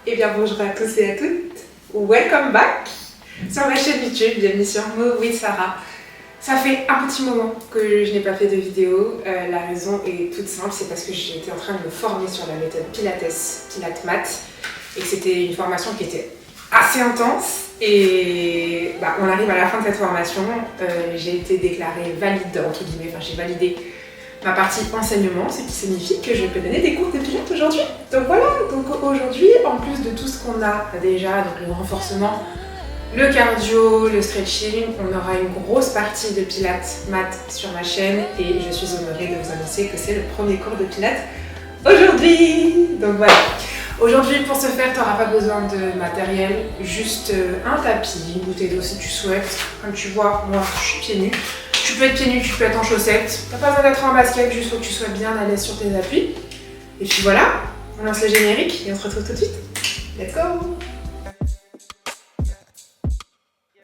Eh bien bonjour à tous et à toutes, welcome back sur ma chaîne YouTube, bienvenue sur Move with Sarah. Ça fait un petit moment que je n'ai pas fait de vidéo, la raison est toute simple, c'est parce que j'étais en train de me former sur la méthode Pilates, Pilates et que c'était une formation qui était assez intense et on arrive à la fin de cette formation, j'ai été déclarée valide, entre guillemets, j'ai validé ma partie enseignement, ce qui signifie que je peux donner des cours de pilates aujourd'hui. Donc voilà, donc aujourd'hui, en plus de tout ce qu'on a déjà, donc le renforcement, le cardio, le stretching, on aura une grosse partie de pilates mat sur ma chaîne et je suis honorée de vous annoncer que c'est le premier cours de pilates aujourd'hui. Donc voilà. Aujourd'hui, pour ce faire, tu n'auras pas besoin de matériel, juste un tapis, une bouteille d'eau si tu souhaites. Comme tu vois, moi, je suis pieds nus. Tu peux être pieds nus, tu peux être en chaussettes. T'as pas besoin d'être en basket, juste faut que tu sois bien à l'aise sur tes appuis. Et puis voilà, on lance le générique et on se retrouve tout de suite. Let's go!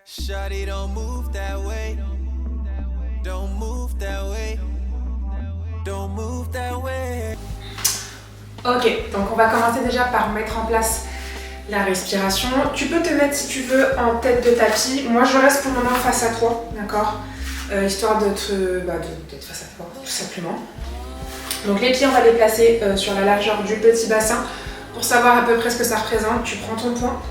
Shawty, don't move that way. Don't move that way. Don't move that way. Ok, donc on va commencer déjà par mettre en place la respiration. Tu peux te mettre si tu veux en tête de tapis. Moi je reste pour le moment face à toi, d'accord? Histoire d'être face à toi, tout simplement. Donc les pieds, on va les placer sur la largeur du petit bassin. Pour savoir à peu près ce que ça représente, tu prends ton poing,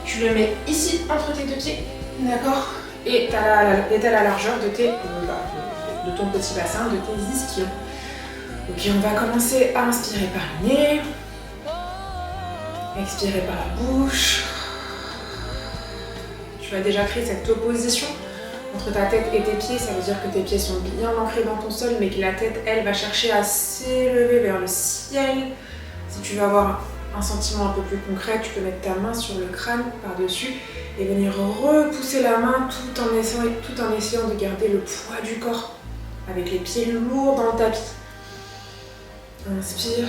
tu le mets ici entre tes deux pieds, d'accord? Et tu as la largeur de ton petit bassin, de tes ischions. Ok, on va commencer à inspirer par le nez, expirer par la bouche. Tu vas déjà créer cette opposition entre ta tête et tes pieds, ça veut dire que tes pieds sont bien ancrés dans ton sol, mais que la tête, elle, va chercher à s'élever vers le ciel. Si tu veux avoir un sentiment un peu plus concret, tu peux mettre ta main sur le crâne par-dessus et venir repousser la main tout en essayant de garder le poids du corps, avec les pieds lourds dans le tapis. Inspire.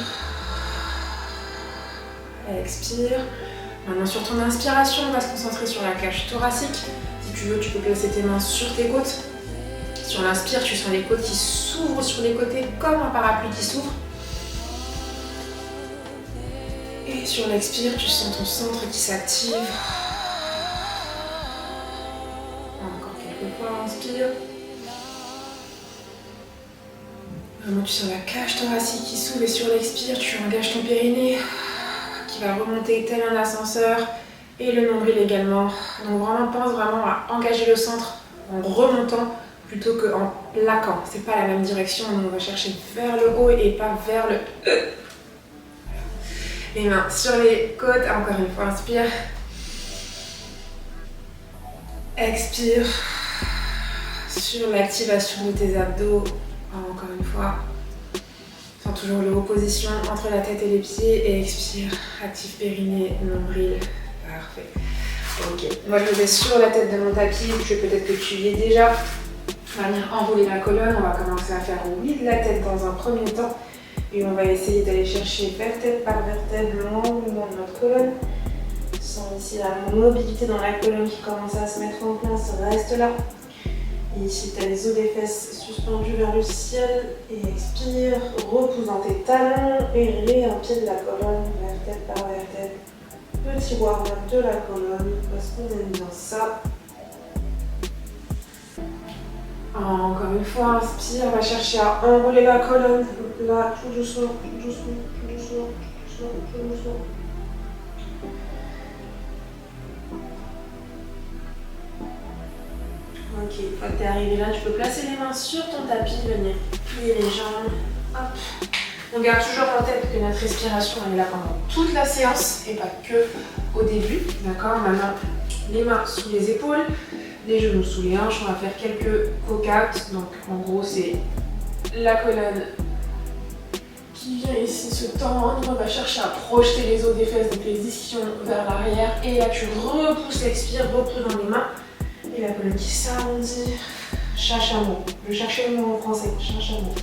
Expire. Maintenant, sur ton inspiration, on va se concentrer sur la cage thoracique. Si tu veux, tu peux placer tes mains sur tes côtes. Sur l'inspire, tu sens les côtes qui s'ouvrent sur les côtés comme un parapluie qui s'ouvre. Et sur l'expire, tu sens ton centre qui s'active. Encore quelques fois, inspire. Vraiment, tu sens la cage thoracique qui s'ouvre et sur l'expire, tu engages ton périnée qui va remonter tel un ascenseur. Et le nombril également. Donc vraiment, pense vraiment à engager le centre en remontant plutôt qu'en plaquant. C'est pas la même direction, on va chercher vers le haut et pas vers le E. Les mains sur les côtes, encore une fois, inspire. Expire. Sur l'activation de tes abdos, encore une fois. Sens toujours l'opposition entre la tête et les pieds et expire. Active périnée, nombril. Parfait. Ok. Moi je me mets sur la tête de mon tapis. Peut-être que tu y es déjà. On va venir enrouler la colonne. On va commencer à faire oui de la tête dans un premier temps. Et on va essayer d'aller chercher vertèbre par vertèbre l'enroulement de notre colonne. Sans ici la mobilité dans la colonne qui commence à se mettre en place. Reste là. Et ici tu as les os des fesses suspendus vers le ciel. Et expire. Repousse dans tes talons. Et lève un pied de la colonne. Vertèbre par vertèbre. Petit warm-up de la colonne, parce qu'on aime bien ça. Encore une fois, inspire, on va chercher à enrouler la colonne. Là, tout doucement, tout doucement, tout doucement, tout doucement, tout doucement. Ok, une fois que tu es arrivé là, tu peux placer les mains sur ton tapis, venir plier les jambes. Hop. On garde toujours en tête que notre respiration elle est là pendant toute la séance et pas que au début, d'accord? Maintenant, les mains sous les épaules, les genoux sous les hanches, on va faire quelques cocates. Donc en gros, c'est la colonne qui vient ici se tendre. On va chercher à projeter les os des fesses, donc les ischions vers l'arrière. Et là, tu repousses l'expire, repris dans les mains. Et la colonne qui s'arrondit. Chachamois. Je cherchais le mot en français, chachamois.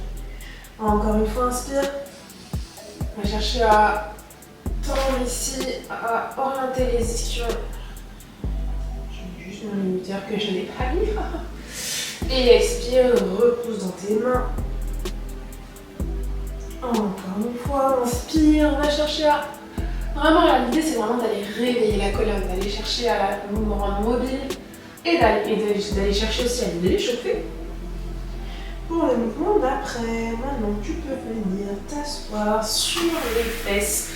Encore une fois, inspire. On va chercher à tendre ici, à orienter les ischions. J'ai juste mon minuteur que je n'ai pas mis. Et expire, repousse dans tes mains. Encore une fois, inspire, on va chercher à Vraiment, l'idée, c'est vraiment d'aller réveiller la colonne, d'aller chercher à nous rendre mobile et d'aller chercher aussi à nous l'échauffer. Pour le mouvement d'après, maintenant tu peux venir t'asseoir sur les fesses.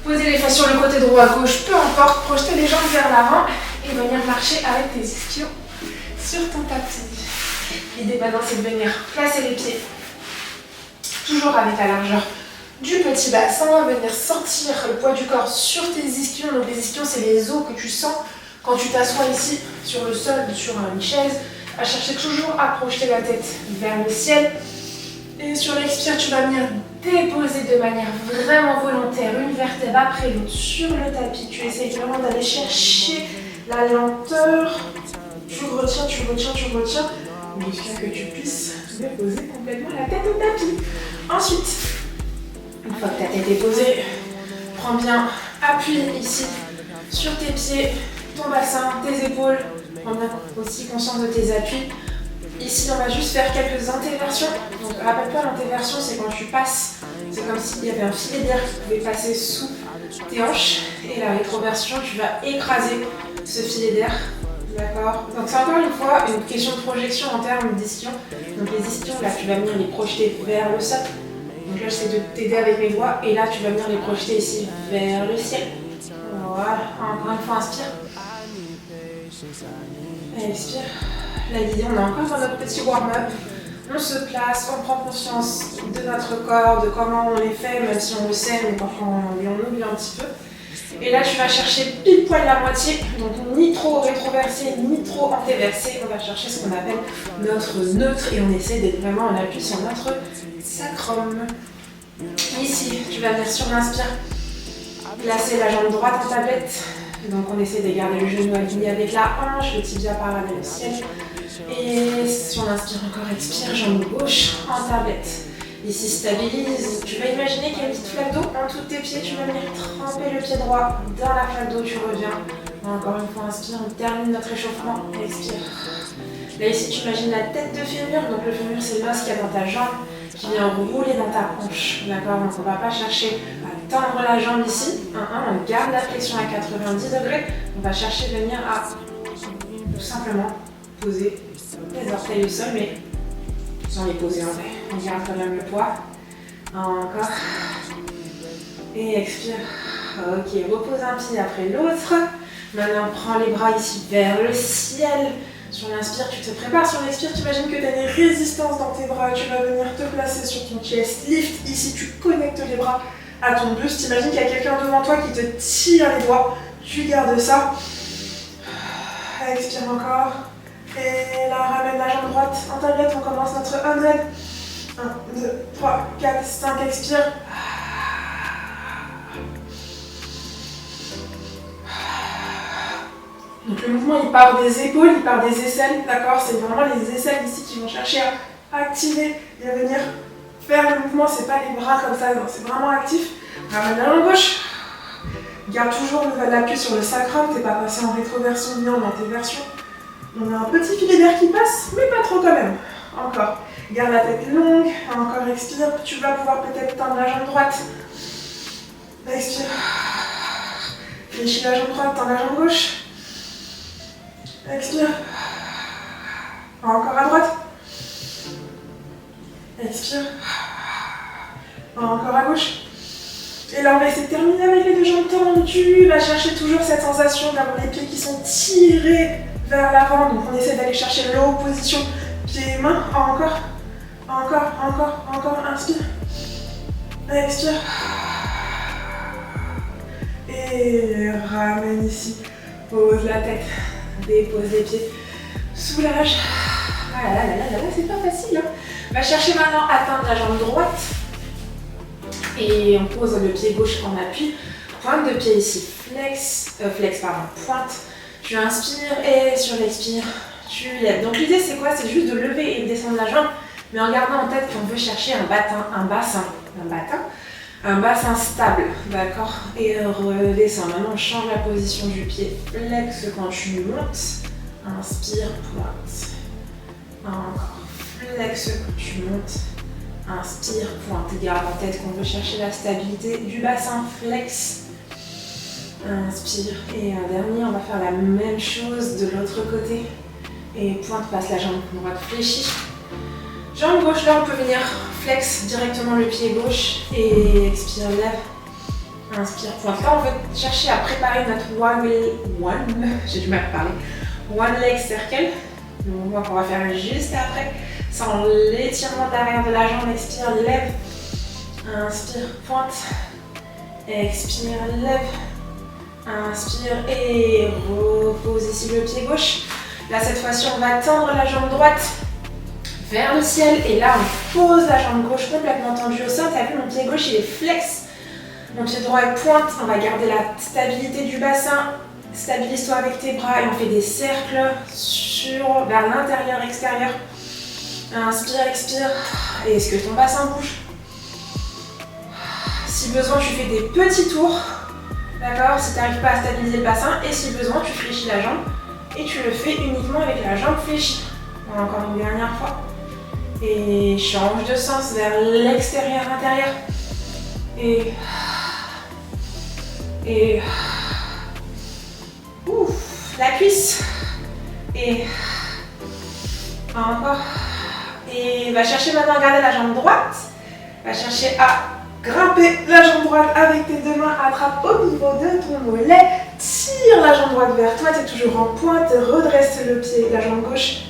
Poser les fesses sur le côté droit à gauche, peu importe, projeter les jambes vers l'avant et venir marcher avec tes ischios sur ton tapis. L'idée maintenant c'est de venir placer les pieds, toujours avec la largeur du petit bassin, venir sentir le poids du corps sur tes ischions. Donc les ischions c'est les os que tu sens quand tu t'assois ici sur le sol, sur une chaise, à chercher toujours à projeter la tête vers le ciel. Et sur l'expire, tu vas venir déposer de manière vraiment volontaire une vertèbre après l'autre sur le tapis. Tu essayes vraiment d'aller chercher la lenteur. Tu retiens, tu retiens, tu retiens, jusqu'à que tu puisses déposer complètement la tête au tapis. Ensuite, une fois que ta tête est posée, prends bien appui ici sur tes pieds, ton bassin, tes épaules. Prends bien aussi conscience de tes appuis. Ici, on va juste faire quelques antéversions. Donc, rappelle-toi, l'antéversion, c'est quand tu passes. C'est comme s'il y avait un filet d'air qui pouvait passer sous tes hanches. Et la rétroversion, tu vas écraser ce filet d'air. D'accord? Donc, c'est encore une fois une question de projection en termes d'ischions. Donc, les ischions, là, tu vas venir les projeter vers le sol. Donc, là, j'essaie de t'aider avec mes doigts. Et là, tu vas venir les projeter ici vers le ciel. Voilà. Encore une fois, inspire. Expire. Là, l'idée, on est encore dans notre petit warm-up. On se place, on prend conscience de notre corps, de comment on les fait, même si on le sait, mais parfois on oublie un petit peu. Et là, tu vas chercher pile poil la moitié, donc ni trop rétroversé, ni trop antéversé. On va chercher ce qu'on appelle notre neutre et on essaie d'être vraiment en appui sur notre sacrum. Ici, tu vas venir sur l'inspire, placer la jambe droite en tablette. Donc on essaie de garder le genou aligné avec la hanche, le tibia parallèle au ciel. Et sur l'inspire encore, expire, jambe gauche en tablette. Ici stabilise, tu vas imaginer qu'il y a une petite flaque d'eau en dessous de tes pieds, tu vas venir tremper le pied droit dans la flaque d'eau, tu reviens. Encore une fois, inspire, on termine notre échauffement, expire. Là ici tu imagines la tête de fémur, donc le fémur c'est l'os qu'il y a dans ta jambe qui vient rouler dans ta hanche, d'accord? Donc on ne va pas chercher à tendre la jambe ici, on garde la flexion à 90 degrés, on va chercher à venir à tout simplement poser les orteils au sol, mais sans les poser en vrai. On garde quand même le poids, encore, et expire. Ok, repose un pied après l'autre, maintenant prends les bras ici vers le ciel. Sur l'inspire, tu te prépares. Sur l'expire, tu imagines que tu as des résistances dans tes bras. Tu vas venir te placer sur ton chest. Lift. Ici, tu connectes les bras à ton buste. Tu imagines qu'il y a quelqu'un devant toi qui te tire les doigts. Tu gardes ça. Expire encore. Et là, ramène la jambe droite en tablette. On commence notre 100. 1, 2, 3, 4, 5. Expire. Donc le mouvement il part des épaules, il part des aisselles, d'accord? C'est vraiment les aisselles ici qui vont chercher à activer et à venir faire le mouvement, c'est pas les bras comme ça, non, c'est vraiment actif. Ramène la jambe gauche, garde toujours l'appui sur le sacrum, t'es pas passé en rétroversion ni en antéversion. On a un petit filet d'air qui passe, mais pas trop quand même. Encore, garde la tête longue, encore expire, tu vas pouvoir peut-être tendre la jambe droite. Expire. Fléchis la jambe droite, tends la jambe gauche. Expire. Encore à droite. Expire. Encore à gauche. Et là, on va essayer de terminer avec les deux jambes tendues. Va chercher toujours cette sensation d'avoir les pieds qui sont tirés vers l'avant. Donc, on essaie d'aller chercher l'opposition pieds et mains. Encore. Encore, encore, encore. Inspire. Expire. Et ramène ici. Pose la tête. Dépose les pieds, soulage. Ah là là là là, c'est pas facile. Hein. Va chercher maintenant à tendre la jambe droite. Et on pose le pied gauche en appui. Pointe de pied ici, pointe. Tu inspires et sur l'expire, tu lèves. Donc l'idée c'est quoi? C'est juste de lever et descendre la jambe, mais en gardant en tête qu'on veut chercher un bassin stable, d'accord? Et redescends. Maintenant, on change la position du pied. Flex quand tu montes. Inspire, pointe. Encore. Flex quand tu montes. Inspire, pointe. Garde en tête qu'on veut chercher la stabilité du bassin. Flex. Inspire. Et un dernier, on va faire la même chose de l'autre côté. Et pointe, passe la jambe droite fléchie. Jambe gauche, là on peut venir flex directement le pied gauche et expire, lève. Inspire, pointe. Là on veut chercher à préparer notre j'ai du mal à parler. One leg circle. Le mouvement qu'on va faire juste après. Sans l'étirement de l'arrière de la jambe, expire, lève. Inspire, pointe. Expire, lève. Inspire et repose ici le pied gauche. Là cette fois-ci on va tendre la jambe droite vers le ciel et là on pose la jambe gauche complètement tendue au sol. T'as vu, mon pied gauche il est flex, mon pied droit est pointe. On va garder la stabilité du bassin. Stabilise-toi avec tes bras et on fait des cercles vers l'intérieur, extérieur. Inspire, expire et est-ce que ton bassin bouge? Si besoin tu fais des petits tours, d'accord, si tu n'arrives pas à stabiliser le bassin, et si besoin tu fléchis la jambe et tu le fais uniquement avec la jambe fléchie. Encore une dernière fois. Et change de sens vers l'extérieur, intérieur. Et ouf, la cuisse. Et encore. Et va chercher maintenant à garder la jambe droite. Va chercher à grimper la jambe droite avec tes deux mains. Attrape au niveau de ton mollet. Tire la jambe droite vers toi. Tu es toujours en pointe. Redresse le pied, la jambe gauche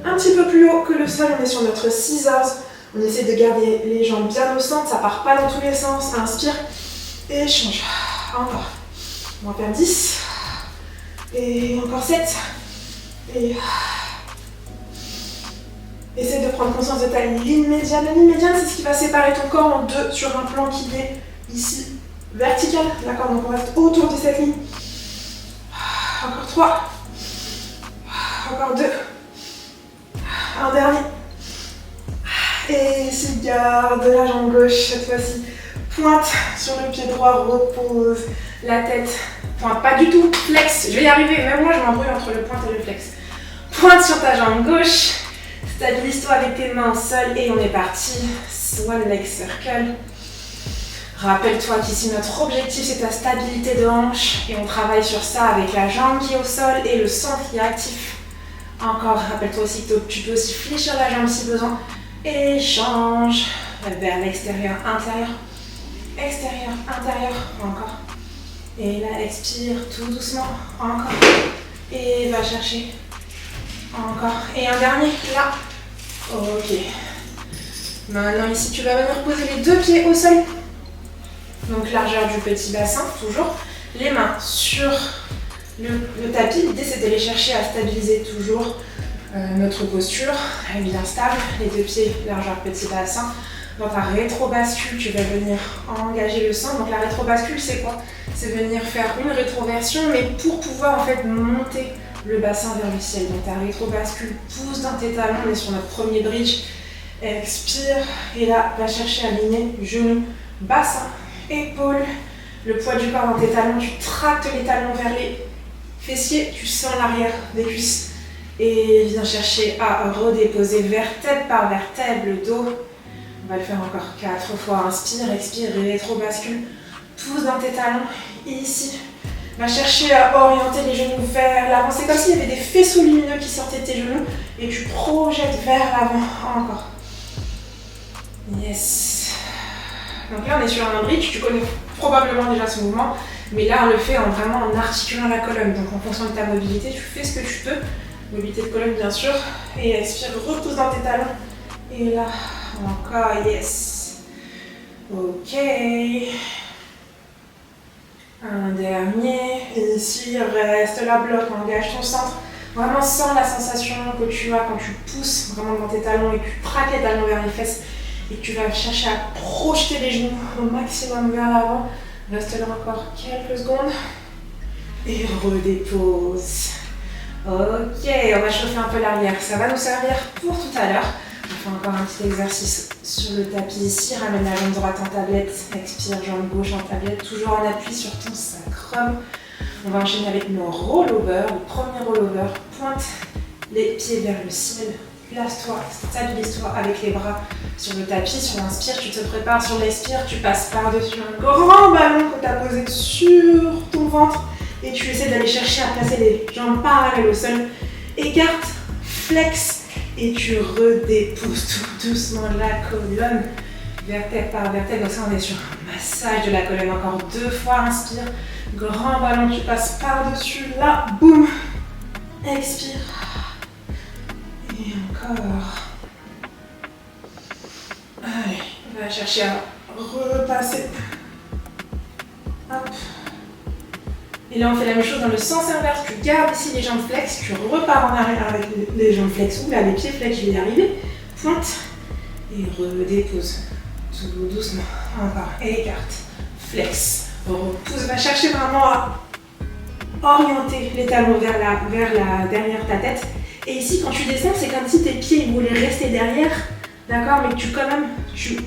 un petit peu plus haut que le sol. On est sur notre scissors. On essaie de garder les jambes bien au centre. Ça part pas dans tous les sens. Inspire et change. Encore. On va faire 10. Et encore 7. Et essaie de prendre conscience de ta ligne médiane. La ligne médiane, c'est ce qui va séparer ton corps en deux sur un plan qui est ici vertical. D'accord, donc on reste autour de cette ligne. Encore 3. Encore 2. Un dernier. Et ici, garde la jambe gauche cette fois-ci. Pointe sur le pied droit, repose la tête. Pointe pas du tout, flex. Je vais y arriver, même moi je m'embrouille entre le pointe et le flex. Pointe sur ta jambe gauche. Stabilise-toi avec tes mains au sol et on est parti. One leg circle. Rappelle-toi qu'ici notre objectif c'est ta stabilité de hanche et on travaille sur ça avec la jambe qui est au sol et le centre qui est actif. Encore, rappelle-toi aussi que tu peux aussi fléchir la jambe si besoin. Et change vers l'extérieur, intérieur, extérieur, intérieur. Encore. Et là, expire tout doucement. Encore. Et va chercher. Encore. Et un dernier, là. Ok. Maintenant, ici, tu vas venir poser les deux pieds au sol. Donc, largeur du petit bassin, toujours. Les mains sur le tapis. L'idée, c'est d'aller chercher à stabiliser toujours notre posture. Elle est bien stable. Les deux pieds, largeur petit bassin. Dans ta rétro-bascule, tu vas venir engager le centre. Donc, la rétro-bascule, c'est quoi? C'est venir faire une rétroversion, mais pour pouvoir en fait monter le bassin vers le ciel. Donc ta rétro-bascule, pousse dans tes talons, on est sur notre premier bridge. Expire, et là, va chercher à aligner genou, bassin, épaule, le poids du corps dans tes talons. Tu tractes les talons vers les fessiers, tu sens l'arrière des cuisses. Et viens chercher à redéposer vertèbre par vertèbre le dos. On va le faire encore 4 fois. Inspire, expire, rétro-bascule. Pousse dans tes talons, ici. Va chercher à orienter les genoux vers l'avant. C'est comme s'il y avait des faisceaux lumineux qui sortaient de tes genoux et tu projettes vers l'avant. Encore. Yes. Donc là, on est sur un bridge. Tu connais probablement déjà ce mouvement, mais là, on le fait vraiment en articulant la colonne. Donc en fonction de ta mobilité, tu fais ce que tu peux. Mobilité de colonne, bien sûr. Et expire, repousse dans tes talons. Et là, encore, yes. Ok. Un dernier, et ici, reste là, bloc, engage ton centre. Vraiment sens la sensation que tu as quand tu pousses vraiment dans tes talons et que tu traques les talons vers les fesses et que tu vas chercher à projeter les genoux au maximum vers l'avant. Reste là encore quelques secondes et redépose. Ok, on va chauffer un peu l'arrière, ça va nous servir pour tout à l'heure. On fait encore un petit exercice sur le tapis ici. Ramène la jambe droite en tablette. Expire, jambe gauche en tablette. Toujours en appui sur ton sacrum. On va enchaîner avec nos rollovers. Le premier rollover, pointe les pieds vers le ciel. Place-toi, stabilise-toi avec les bras sur le tapis. Sur l'inspire, tu te prépares. Sur l'expire, tu passes par-dessus un grand ballon que tu as posé sur ton ventre et tu essaies d'aller chercher à placer les jambes parallèles au sol. Écarte, flex et tu redéposes tout doucement la colonne, vertèbre par vertèbre. Donc ça, on est sur un massage de la colonne. Encore 2 fois, inspire, grand ballon, tu passes par-dessus, là, boum, expire, et encore. Allez, on va chercher à repasser. Hop. Et là, on fait la même chose dans le sens inverse. Tu gardes ici les jambes flex, tu repars en arrière avec les jambes flex. Oula, les pieds flex, je vais y arriver. Pointe et redépose. Tout doucement. Encore. Écarte. Flex. Repousse. Va chercher vraiment à orienter les talons vers la derrière ta tête. Et ici, quand tu descends, c'est comme si tes pieds voulaient rester derrière. D'accord, mais tu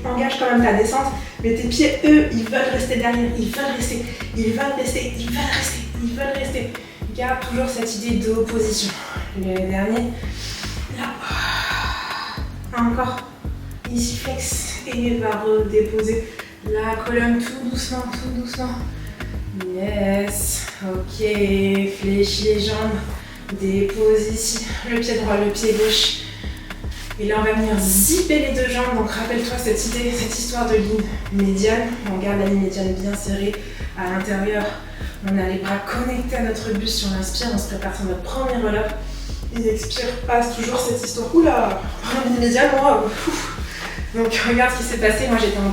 engages quand même ta descente, mais tes pieds, eux, ils veulent rester derrière, ils veulent rester, ils veulent rester, ils veulent rester, ils veulent rester. Garde toujours cette idée d'opposition. Le dernier, là, encore, ici flex, et va redéposer la colonne tout doucement, tout doucement. Yes, ok, fléchis les jambes, dépose ici le pied droit, le pied gauche. Et là, on va venir zipper les 2 jambes. Donc, rappelle-toi cette histoire de ligne médiane. On garde la ligne médiane bien serrée à l'intérieur. On a les bras connectés à notre buste. Si on inspire, on se prépare sur notre premier relâche. Et expire, passe toujours cette histoire. Oula, la ligne médiane, moi. Donc, regarde ce qui s'est passé. Moi, j'étais un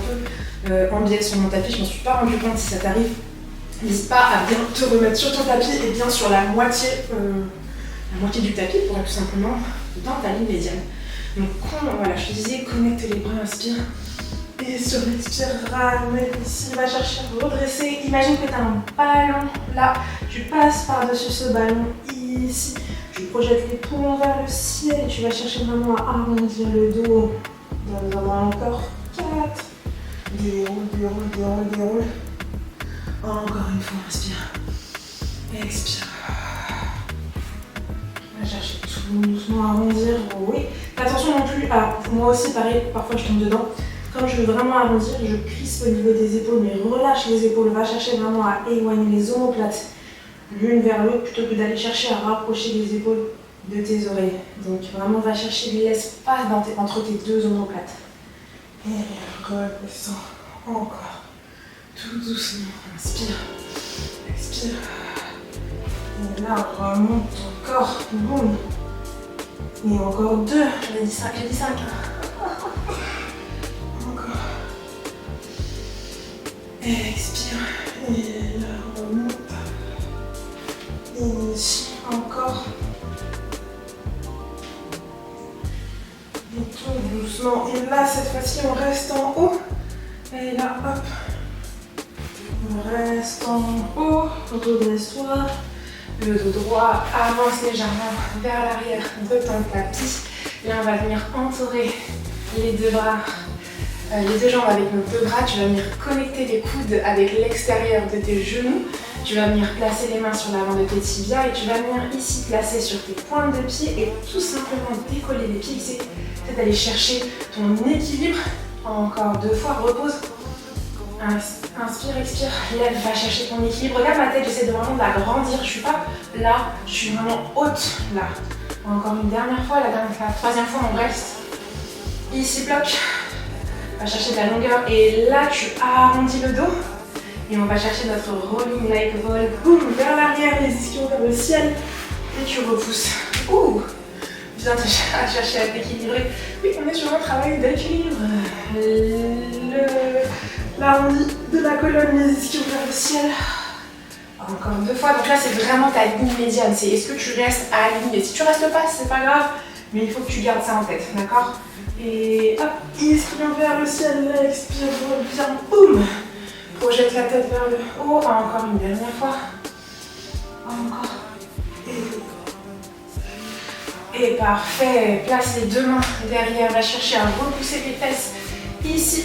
peu en biais sur mon tapis. Je ne m'en suis pas rendu compte. Si ça t'arrive, n'hésite pas à bien te remettre sur ton tapis et bien sur la moitié du tapis pour être tout simplement dans ta ligne médiane. Donc voilà, je te disais, connecte les bras, inspire. Et sur l'expire, ramène ici, va chercher à redresser. Imagine que tu as un ballon là, tu passes par-dessus ce ballon ici. Tu projettes les poumons vers le ciel et tu vas chercher vraiment à arrondir le dos. Nous en avons encore 4. Déroule, déroule, déroule, déroule. Encore une fois, inspire. Expire. On va chercher tout doucement à arrondir. Oui. Attention non plus, moi aussi pareil, parfois je tombe dedans. Quand je veux vraiment arrondir, je crispe au niveau des épaules, mais relâche les épaules. Va chercher vraiment à éloigner les omoplates l'une vers l'autre plutôt que d'aller chercher à rapprocher les épaules de tes oreilles. Donc vraiment va chercher l'espace entre tes 2 omoplates. Et redescends encore. Tout doucement. Inspire. Expire. Et là, remonte ton corps. Boum. Et encore 2. J'ai dit 5. Encore. Expire. Et là, remonte. Et ici, encore. Et tout doucement. Et là, cette fois-ci, on reste en haut. Et là, hop. On reste en haut. Redresse-toi. Le dos droit avance légèrement vers l'arrière de ton tapis. Là, on va venir entourer les 2 bras, les 2 jambes avec nos 2 bras. Tu vas venir connecter les coudes avec l'extérieur de tes genoux. Tu vas venir placer les mains sur l'avant de tes tibias et tu vas venir ici placer sur tes pointes de pied et tout simplement décoller les pieds. C'est d'aller chercher ton équilibre. Encore 2 fois, repose. Inspire, expire, lève, va chercher ton équilibre. Regarde ma tête, j'essaie de vraiment l'agrandir. Je suis pas là, je suis vraiment haute là. Encore une dernière fois, la 3e fois, on reste. Ici, bloc. Va chercher de la longueur et là, tu arrondis le dos. Et on va chercher notre rolling like ball. Boum, vers l'arrière, les ischios vers le ciel. Et tu repousses. Ouh, bien à chercher à t'équilibrer. Oui, on est sur un travail d'équilibre. L'arrondi de la colonne, les ischios vers le ciel. Encore 2 fois. Donc là, c'est vraiment ta ligne médiane. C'est est-ce que tu restes aligné. Si tu restes pas, c'est pas grave. Mais il faut que tu gardes ça en tête. D'accord? Et hop, ischios vers le ciel. Expire, reviens. Boum. Projette la tête vers le haut. Encore une dernière fois. Encore. Et parfait. Place les 2 mains derrière. Va chercher à repousser les fesses ici.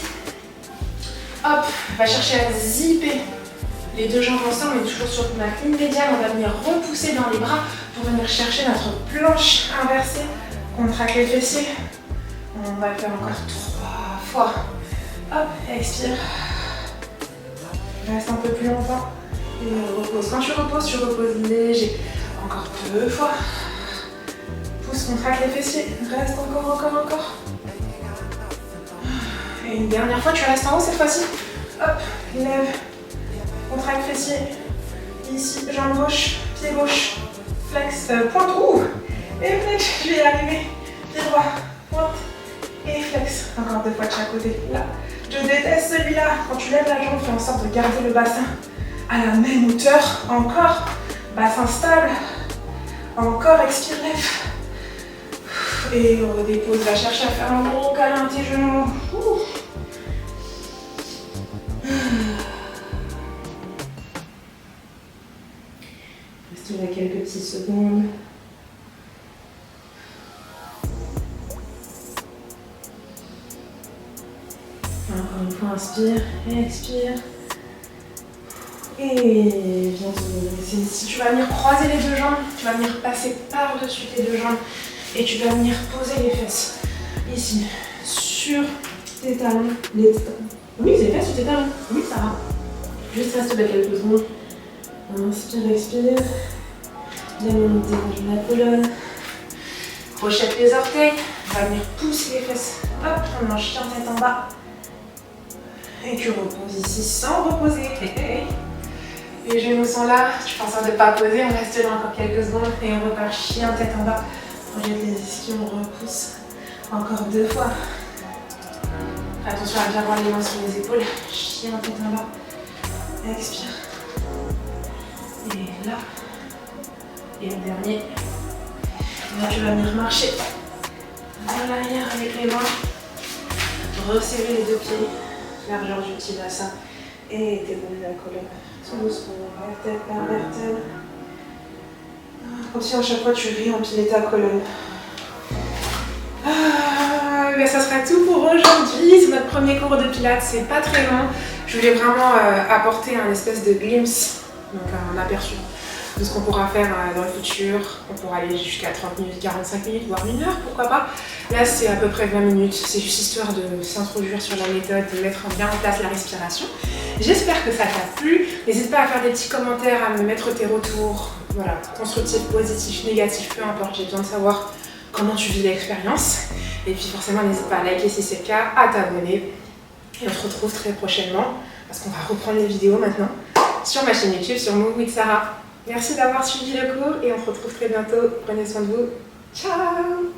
Hop, va chercher à zipper les 2 jambes ensemble, mais toujours sur ma ligne médiane. On va venir repousser dans les bras pour venir chercher notre planche inversée. Contracte les fessiers. On va le faire encore 3 fois. Hop, expire. Reste un peu plus longtemps. Et repose. reposes. Quand tu reposes léger. Encore 2 fois. Pousse, contracte les fessiers. Reste encore. Et une dernière fois, tu restes en haut cette fois-ci. Hop, lève. Contracte fessier. Ici, jambe gauche, pied gauche. Flex, pointe. Ouh. Et flex, je vais y arriver. Pied droit, pointe. Et flex. Encore 2 fois de chaque côté. Là. Je déteste celui-là. Quand tu lèves la jambe, fais en sorte de garder le bassin à la même hauteur. Encore. Bassin stable. Encore, expire, lève. Et on redépose. Va chercher à faire un gros câlin à tes genoux. Reste là quelques petites secondes. Encore une fois, inspire, expire. Et viens te redresser ici. Tu vas venir croiser les 2 jambes. Tu vas venir passer par-dessus tes 2 jambes. Et tu vas venir poser les fesses. Ici, sur tes talons. Oui, c'est les fesses sur tes talons. Oui, ça va. Juste reste là quelques secondes. Inspire, expire. Bien monter dans la colonne. Crochette les orteils. On va venir pousser les fesses. Hop, on mange chien tête en bas. Et tu reposes ici sans reposer. Les genoux sont là. Tu fais en sorte de ne pas poser. On reste là encore quelques secondes. Et on repart chien tête en bas. On jette les ischions, on repousse. Encore 2 fois. Attention à bien avoir les mains sur les épaules. Chien tête en bas. Expire. Et là. Et le dernier. Là, tu vas venir marcher vers l'arrière avec les mains. Resserrer les 2 pieds. Largeur du petit bassin. Et dérouler la colonne. Tout doucement. Vertèbre par vertèbre. Comme si à chaque fois tu réempilais ta colonne. Ben ça sera tout pour aujourd'hui. C'est notre premier cours de pilates. C'est pas très long. Je voulais vraiment apporter un espèce de glimpse, donc un aperçu de ce qu'on pourra faire dans le futur. On pourra aller jusqu'à 30 minutes, 45 minutes, voire 1 heure, pourquoi pas. Là, c'est à peu près 20 minutes. C'est juste histoire de s'introduire sur la méthode, de mettre bien en place la respiration. J'espère que ça t'a plu. N'hésite pas à faire des petits commentaires, à me mettre tes retours, voilà, constructifs, positifs, négatifs, peu importe. J'ai besoin de savoir comment tu vis l'expérience. Et puis forcément, n'hésite pas à liker si c'est le cas, à t'abonner. Et on se retrouve très prochainement, parce qu'on va reprendre les vidéos maintenant, sur ma chaîne YouTube, sur Move with Sarah. Merci d'avoir suivi le cours et on se retrouve très bientôt. Prenez soin de vous. Ciao!